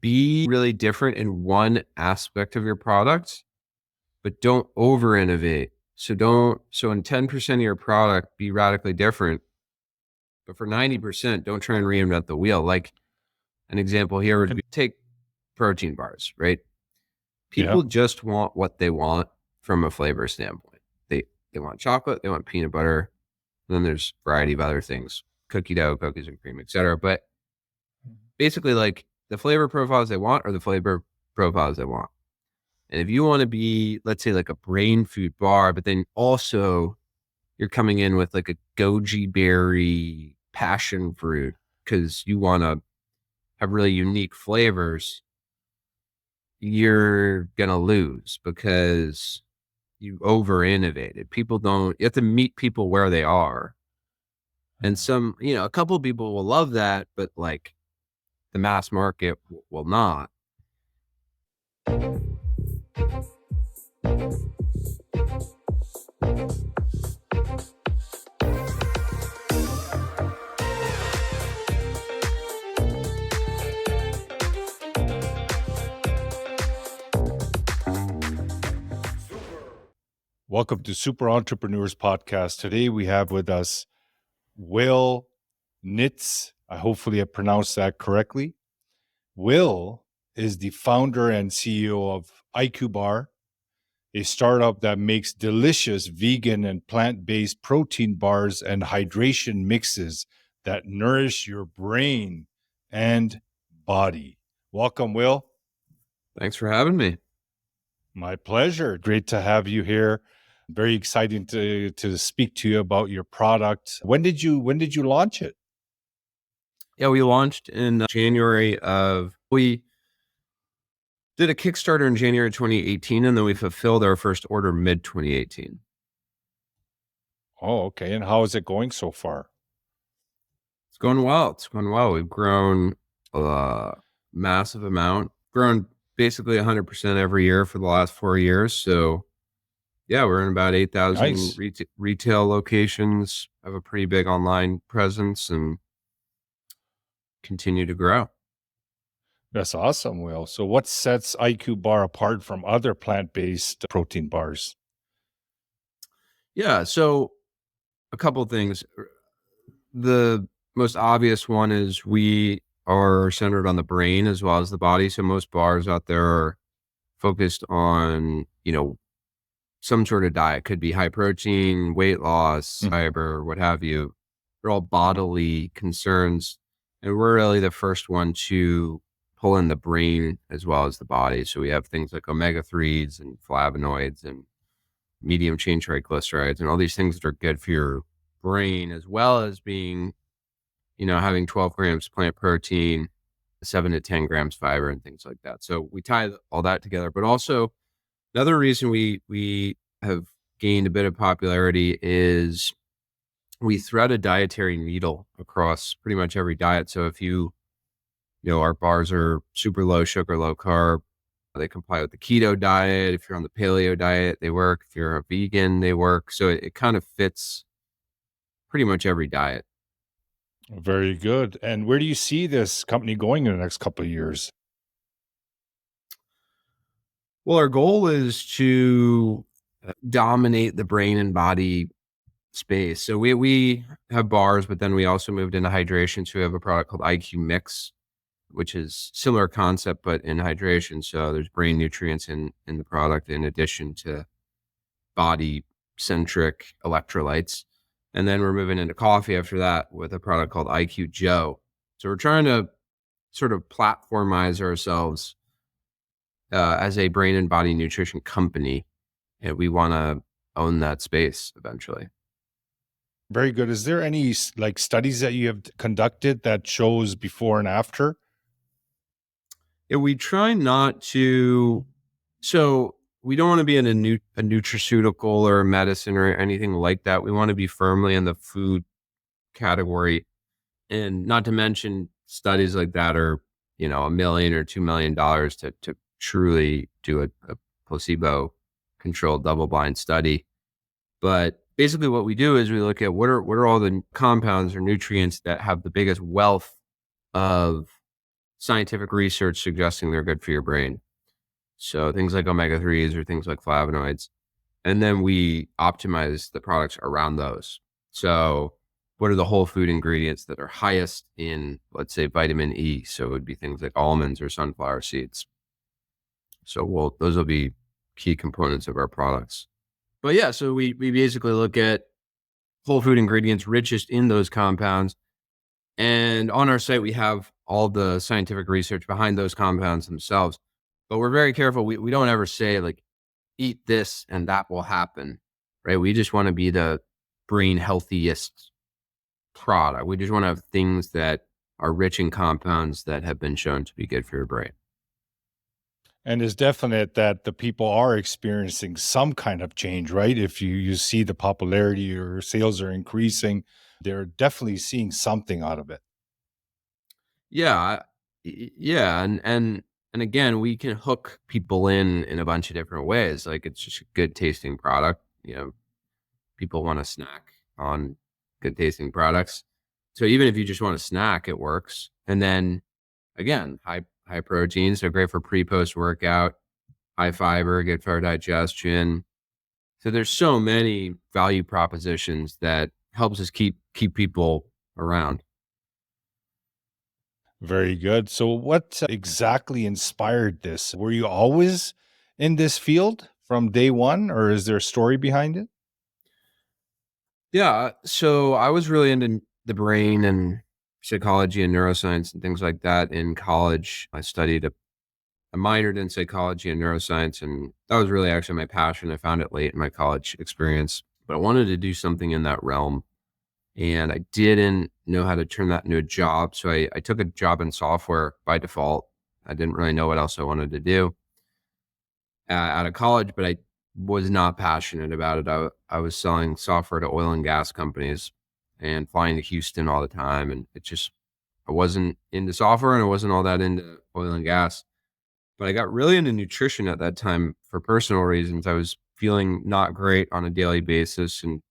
be really different in one aspect of your product, but don't over innovate. So in 10% of your product, be radically different. But for 90%, don't try and reinvent the wheel. Like an example here would be take protein bars, right? People just want what they want from a flavor standpoint. They want chocolate, they want peanut butter, and then there's a variety of other things, cookie dough, cookies and cream, etc. But basically, like the flavor profiles they want are the flavor profiles they want. And if you want to be, let's say, like a brain food bar, but then also you're coming in with like a goji berry passion fruit because you want to have really unique flavors, you're going to lose because you over innovated. You have to meet people where they are. And a couple of people will love that, but like the mass market will not. Welcome to Super Entrepreneurs Podcast. Today we have with us Will Nitze. Hopefully I pronounced that correctly. Will is the founder and CEO of Bar, a startup that makes delicious vegan and plant-based protein bars and hydration mixes that nourish your brain and body. Welcome, Will. Thanks for having me. My pleasure. Great to have you here. Very exciting to speak to you about your product. When did you launch it? Yeah, we launched in January we did a Kickstarter in January 2018, and then we fulfilled our first order mid 2018. Oh, okay. And how is it going so far? It's going well. We've grown a massive amount, grown basically 100% every year for the last 4 years. So yeah, we're in about 8,000 retail locations, have a pretty big online presence, and continue to grow. That's awesome, Will. So what sets Bar apart from other plant-based protein bars? Yeah, so a couple of things. The most obvious one is we are centered on the brain as well as the body. So most bars out there are focused on, some sort of diet. Could be high protein, weight loss, fiber, what have you. They're all bodily concerns. And we're really the first one to pull in the brain as well as the body. So we have things like omega-3s and flavonoids and medium chain triglycerides and all these things that are good for your brain, as well as being, having 12 grams plant protein, 7 to 10 grams fiber and things like that. So we tie all that together. But also another reason we have gained a bit of popularity is we thread a dietary needle across pretty much every diet. So if our bars are super low sugar, low carb, they comply with the keto diet. If you're on the paleo diet, they work. If you're a vegan, they work. So it kind of fits pretty much every diet. Very good. And where do you see this company going in the next couple of years? Well, our goal is to dominate the brain and body space. So we have bars, but then we also moved into hydration. So we have a product called Mix, which is similar concept, but in hydration. So there's brain nutrients in the product in addition to body-centric electrolytes. And then we're moving into coffee after that with a product called Joe. So we're trying to sort of platformize ourselves as a brain and body nutrition company. And we want to own that space eventually. Very good. Is there any studies that you have conducted that shows before and after? Yeah, we try not to. So we don't want to be in a nutraceutical or medicine or anything like that. We want to be firmly in the food category, and not to mention studies like that are, $1 million or $2 million to truly do a placebo controlled double-blind study. But basically what we do is we look at what are all the compounds or nutrients that have the biggest wealth of scientific research suggesting they're good for your brain. So things like omega-3s or things like flavonoids. And then we optimize the products around those. So what are the whole food ingredients that are highest in, let's say, vitamin E? So it would be things like almonds or sunflower seeds. So those will be key components of our products. But yeah, so we basically look at whole food ingredients richest in those compounds. And on our site, we have all the scientific research behind those compounds themselves. But we're very careful. We don't ever say like, eat this and that will happen, right? We just want to be the brain healthiest product. We just want to have things that are rich in compounds that have been shown to be good for your brain. And it's definite that the people are experiencing some kind of change, right? If you see the popularity or sales are increasing, they're definitely seeing something out of it. Yeah. Yeah. And again, we can hook people in a bunch of different ways. Like it's just a good tasting product. People want to snack on good tasting products. So even if you just want to snack, it works. And then again, high protein, so great for pre-post workout, high fiber, good for digestion. So there's so many value propositions that helps us keep people around. Very good. So, what exactly inspired this? Were you always in this field from day one, or is there a story behind it? Yeah. So I was really into the brain and psychology and neuroscience and things like that in college. I minored in psychology and neuroscience, and that was really actually my passion. I found it late in my college experience, but I wanted to do something in that realm. And I didn't know how to turn that into a job. So I took a job in software by default. I didn't really know what else I wanted to do out of college, but I was not passionate about it. I was selling software to oil and gas companies and flying to Houston all the time. And I wasn't into software and I wasn't all that into oil and gas. But I got really into nutrition at that time for personal reasons. I was feeling not great on a daily basis and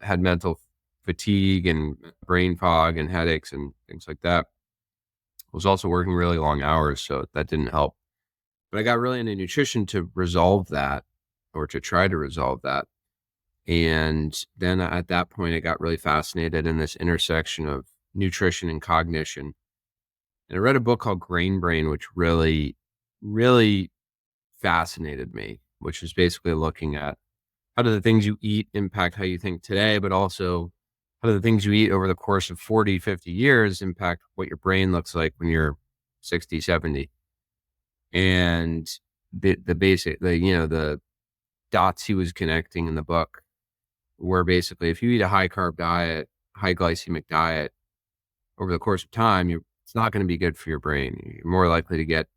had mental fatigue and brain fog and headaches and things like that. I was also working really long hours, so that didn't help. But I got really into nutrition to resolve that or to try to resolve that. And then at that point, I got really fascinated in this intersection of nutrition and cognition. And I read a book called Grain Brain, which really, really fascinated me, which is basically looking at how do the things you eat impact how you think today, but also how do the things you eat over the course of 40, 50 years impact what your brain looks like when you're 60, 70. And the dots he was connecting in the book were basically if you eat a high carb diet, high glycemic diet over the course of time, it's not going to be good for your brain. You're more likely to get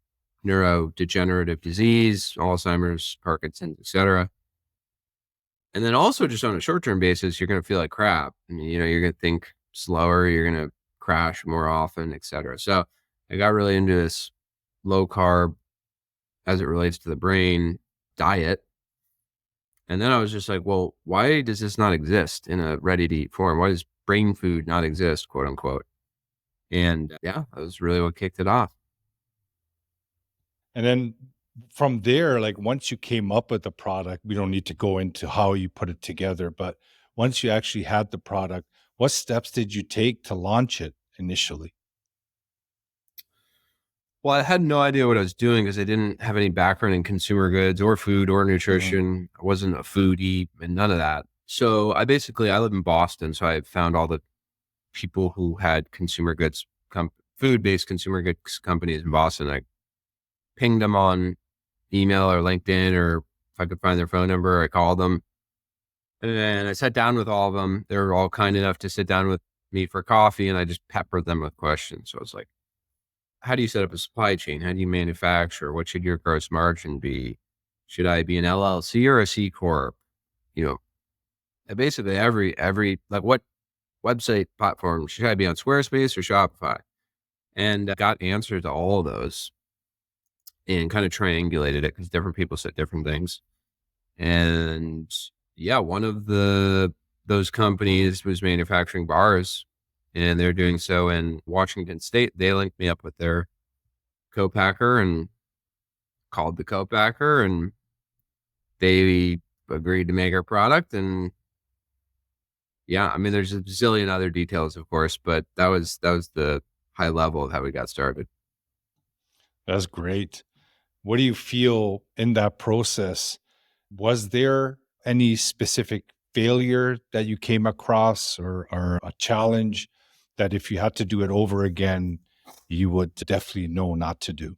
neurodegenerative disease, Alzheimer's, Parkinson's, etc. And then also just on a short-term basis, you're going to feel like crap. I mean, you're going to think slower, you're going to crash more often, etc. So I got really into this low carb as it relates to the brain diet. And then I was just like, well, why does this not exist in a ready to eat form? Why does brain food not exist, quote unquote? And yeah, that was really what kicked it off. And then from there, like once you came up with the product, we don't need to go into how you put it together, but once you actually had the product, what steps did you take to launch it initially? Well, I had no idea what I was doing because I didn't have any background in consumer goods or food or Mhm. nutrition. I wasn't a foodie and none of that. So I live in Boston. So I found all the people who had consumer goods, food-based consumer goods companies in Boston. I pinged them on email or LinkedIn, or if I could find their phone number, I called them. And then I sat down with all of them. They were all kind enough to sit down with me for coffee, and I just peppered them with questions. So I was like, how do you set up a supply chain? How do you manufacture? What should your gross margin be? Should I be an LLC or a C corp? You know, basically every like what website platform should I be on, Squarespace or Shopify? And got answers to all of those and kind of triangulated it because different people said different things. And yeah, one of those companies was manufacturing bars, and they're doing so in Washington State. They linked me up with their co-packer and called the co-packer, and they agreed to make our product. And yeah, I mean, there's a zillion other details, of course, but that was the high level of how we got started. That's great. What do you feel in that process? Was there any specific failure that you came across, or a challenge that if you had to do it over again, you would definitely know not to do?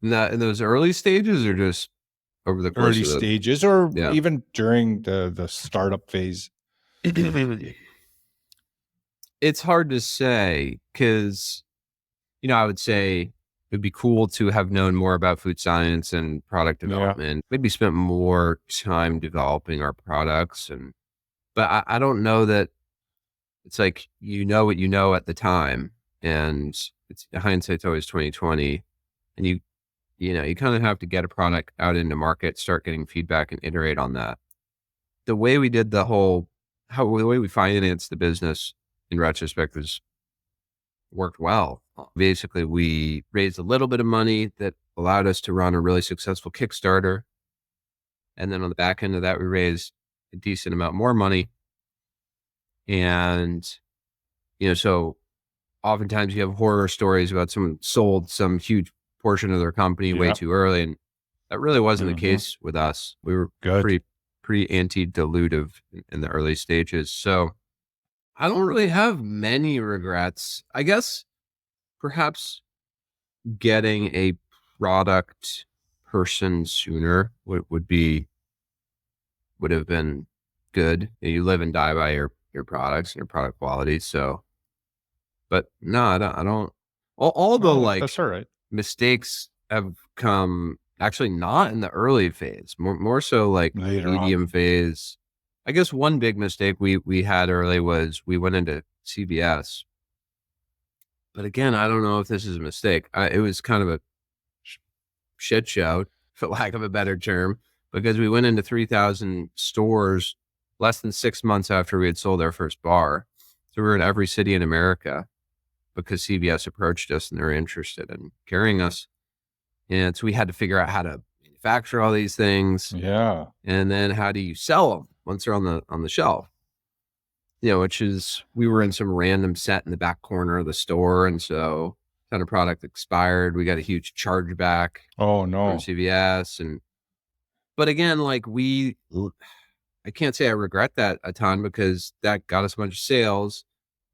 In those early stages, or just over the course Early of the, stages, or yeah. even during the startup phase? It's hard to say because, I would say it'd be cool to have known more about food science and product Yeah. development, maybe spent more time developing our products. But I don't know that it's like, what you know at the time, and it's hindsight's always 2020. And you kind of have to get a product out into market, start getting feedback and iterate on that. The way we did the way we financed the business in retrospect was worked well. Basically, we raised a little bit of money that allowed us to run a really successful Kickstarter. And then on the back end of that, we raised a decent amount more money. And, so oftentimes you have horror stories about someone sold some huge portion of their company way too early. And that really wasn't the case with us. We were Good. pretty anti-dilutive in the early stages. So I don't really have many regrets. I guess perhaps getting a product person sooner would have been good. You live and die by your products and your product quality. So, but no, I don't. All the That's all right. mistakes have come actually not in the early phase, more so like Later medium phase. I guess one big mistake we had early was we went into CVS. But again, I don't know if this is a mistake. It was kind of a shit show, for lack of a better term, because we went into 3,000 stores less than 6 months after we had sold our first bar. So we were in every city in America because CVS approached us and they're interested in carrying us. And so we had to figure out how to manufacture all these things. Yeah. And then how do you sell them once they're on the shelf? Which is, we were in some random set in the back corner of the store. And so kind of product expired. We got a huge chargeback Oh, no. from CVS. But again, I can't say I regret that a ton because that got us a bunch of sales.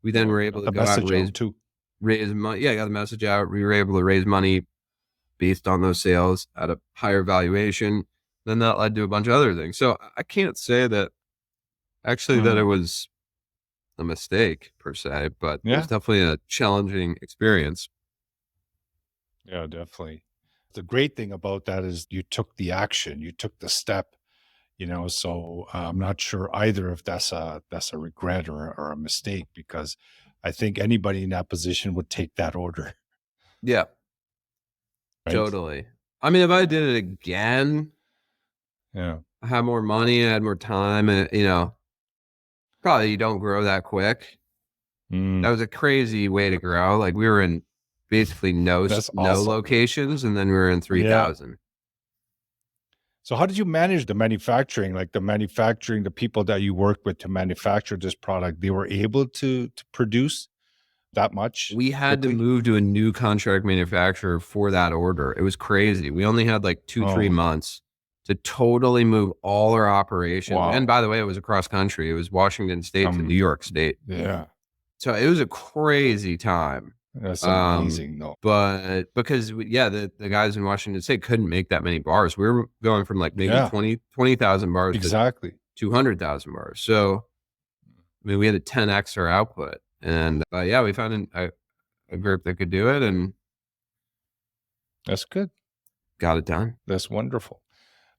We then were able to go out and raise money. Yeah, got the message out. We were able to raise money based on those sales at a higher valuation. Then that led to a bunch of other things. So I can't say that actually that it was a mistake per se, but it was definitely a challenging experience. Yeah, definitely. The great thing about that is you took the action, you took the step, so I'm not sure either if that's a regret or a mistake, because I think anybody in that position would take that order. Yeah, right? Totally. I mean, if I did it again, Yeah. I had more money, I had more time, and probably you don't grow that quick. That was a crazy way to grow. Like we were in basically no locations, and then we were in 3,000. So how did you manage the manufacturing? Like the people that you work with to manufacture this product, they were able to produce that much? We had to move to a new contract manufacturer for that order. It was crazy. We only had like 3 months to totally move all our operations. Wow. And by the way, it was across country. It was Washington State to New York State. Yeah. So it was a crazy time. That's amazing, though. But because, the guys in Washington State couldn't make that many bars. We were going from like maybe 20,000 bars to 200,000 bars. So, I mean, we had a 10x our output. And we found a group that could do it, and that's good. Got it done. That's wonderful.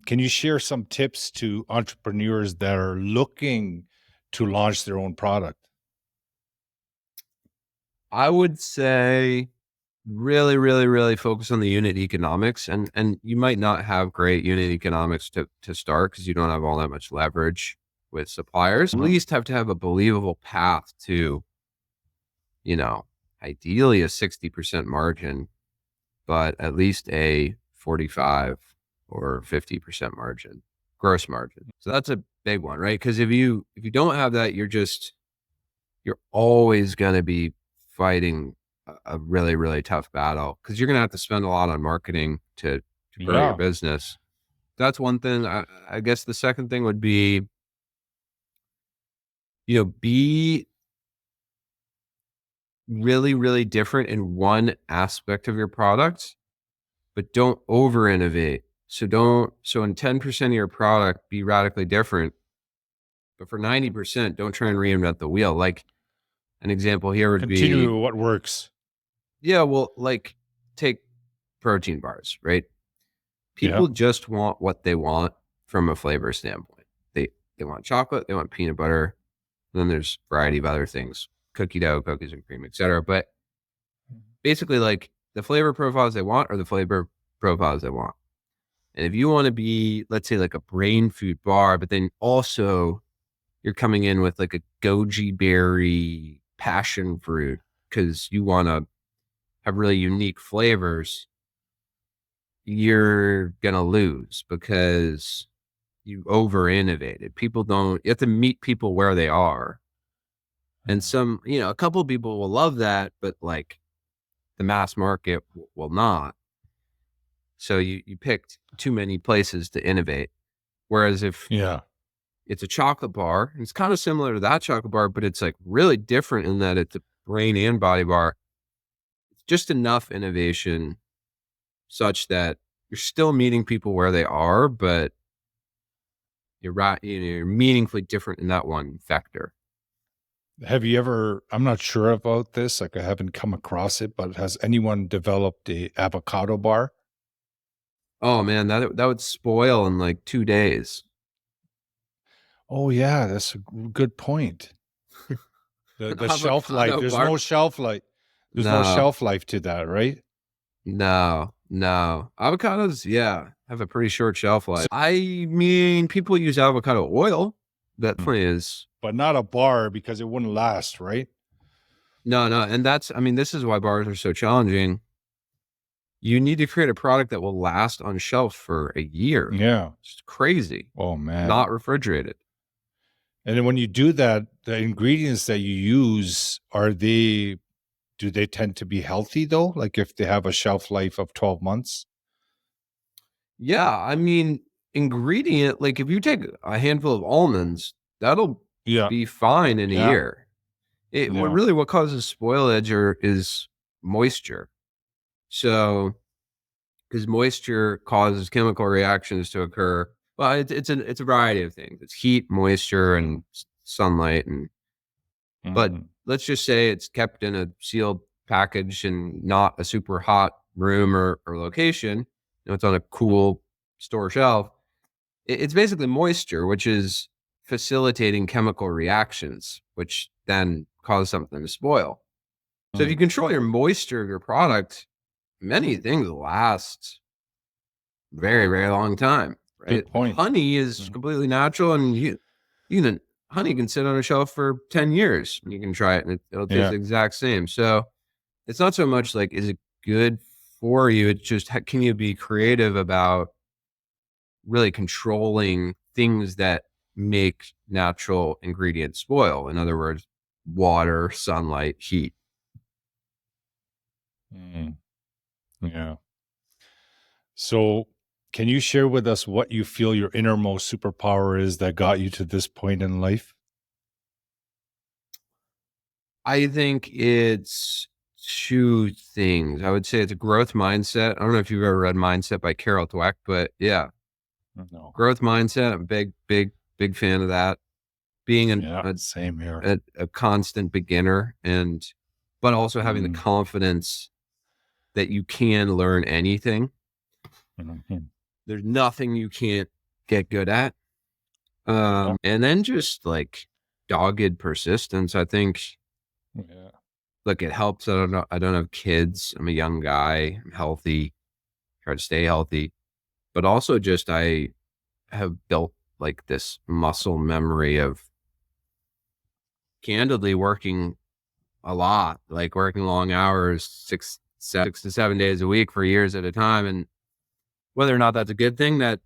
Can you share some tips to entrepreneurs that are looking to launch their own product? I would say really, really, really focus on the unit economics. And you might not have great unit economics to start because you don't have all that much leverage with suppliers. At least have to have a believable path to, ideally a 60% margin, but at least a 45 or 50% margin, gross margin. So that's a big one, right? Because if you don't have that, you're always going to be fighting a really, really tough battle, because you're going to have to spend a lot on marketing to grow your Yeah. business. That's one thing. I guess the second thing would be, be really, really different in one aspect of your product, but don't over innovate. So in 10% of your product, be radically different, but for 90%, don't try and reinvent the wheel. Like an example here would be, Continue what works. yeah, well, like take protein bars, right? Yeah. People just want what they want from a flavor standpoint. They want chocolate, they want peanut butter, and then there's a variety of other things, cookie dough, cookies and cream, etc. But basically, like, the flavor profiles they want are the flavor profiles they want. And if you want to be, let's say, like a brain food bar, but then also you're coming in with like a goji berry passion fruit because you want to have really unique flavors, you're going to lose because you over innovated. You have to meet people where they are. And a couple of people will love that, but like the mass market will not. So you picked too many places to innovate. Whereas if Yeah. it's a chocolate bar, it's kind of similar to that chocolate bar, but it's like really different in that it's a brain and body bar. It's just enough innovation such that you're still meeting people where they are, but you're right, you're meaningfully different in that one vector. Have you ever, I'm not sure about this, like I haven't come across it, but has anyone developed a avocado bar? Oh man, that would spoil in like 2 days. Oh yeah, that's a good point. An The shelf life, avocado there's bar? no shelf life. There's no No, shelf life to that, right? no. Avocados, yeah, have a pretty short shelf So, life. I mean, people use avocado oil. That definitely is. but not a bar because it wouldn't last, right? No. And this is why bars are so challenging. You need to create a product that will last on shelf for a year. Yeah. It's crazy. Oh man. Not refrigerated. And then when you do that, the ingredients that you use, do they tend to be healthy though? Like if they have a shelf life of 12 months? Yeah, I mean, like if you take a handful of almonds, that'll Yeah. be fine in a Yeah. year. Yeah. What causes spoilage is moisture. So, because moisture causes chemical reactions to occur. Well, it's a variety of things. It's heat, moisture, and sunlight. But Mhm. let's just say it's kept in a sealed package and not a super hot room or location. It's on a cool store shelf. It's basically moisture, which is facilitating chemical reactions, which then cause something to spoil. So if you control your moisture of your product, many things last very, very long time, right? Good Like point. honey is completely natural, and honey can sit on a shelf for 10 years. You can try it and it'll taste Yeah. the exact same. So it's not so much like, is it good for you? It's just, can you be creative about really controlling things that make natural ingredients spoil? In other words, water, sunlight, heat. Mm. Yeah. So, can you share with us what you feel your innermost superpower is that got you to this point in life? I think it's two things. I would say it's a growth mindset. I don't know if you've ever read Mindset by Carol Dweck, but yeah, No. growth mindset. I'm a big fan of that. Being Yeah, same here. a constant beginner, but also having the confidence that you can learn anything. Mhm. There's nothing you can't get good at. And then just like dogged persistence. I think, Yeah. look, it helps. I don't have kids. I'm a young guy. I'm healthy. Try to stay healthy, but also just I have built like this muscle memory of candidly working a lot, like working long hours, 6 to 7 days a week for years at a time. And whether or not that's a good thing, that,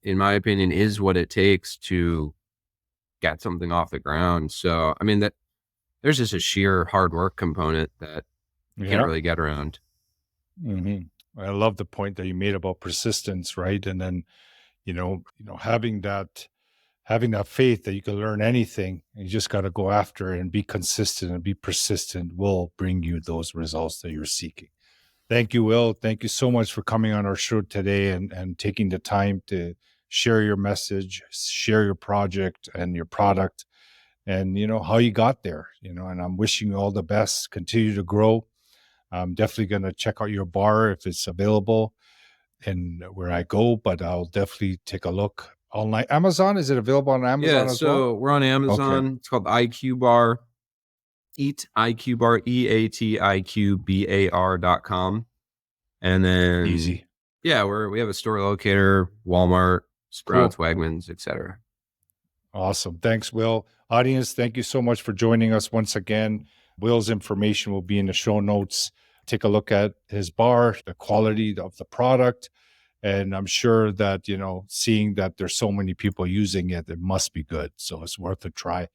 in my opinion, is what it takes to get something off the ground. So, I mean, that there's just a sheer hard work component that you can't Yeah. really get around. I love the point that you made about persistence, right? And then, having that faith that you can learn anything, and you just got to go after it and be consistent and be persistent will bring you those results that you're seeking. Thank you, Will. Thank you so much for coming on our show today and taking the time to share your message, share your project and your product, and how you got there. And I'm wishing you all the best. Continue to grow. I'm definitely going to check out your bar if it's available and where I go, but I'll definitely take a look online. Amazon, is it available on Yeah. Amazon as well? So we're on Okay. Amazon. It's called IQ Bar. Eat IQ Bar, EATIQBAR.com. And then, Easy. yeah, we have a store locator, Walmart, Sprouts, Cool. Wegmans, etc. Awesome. Thanks, Will. Audience, thank you so much for joining us once again. Will's information will be in the show notes. Take a look at his bar, the quality of the product. And I'm sure that, seeing that there's so many people using it, it must be good. So it's worth a try.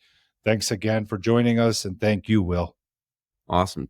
Thanks again for joining us. And thank you, Will. Awesome.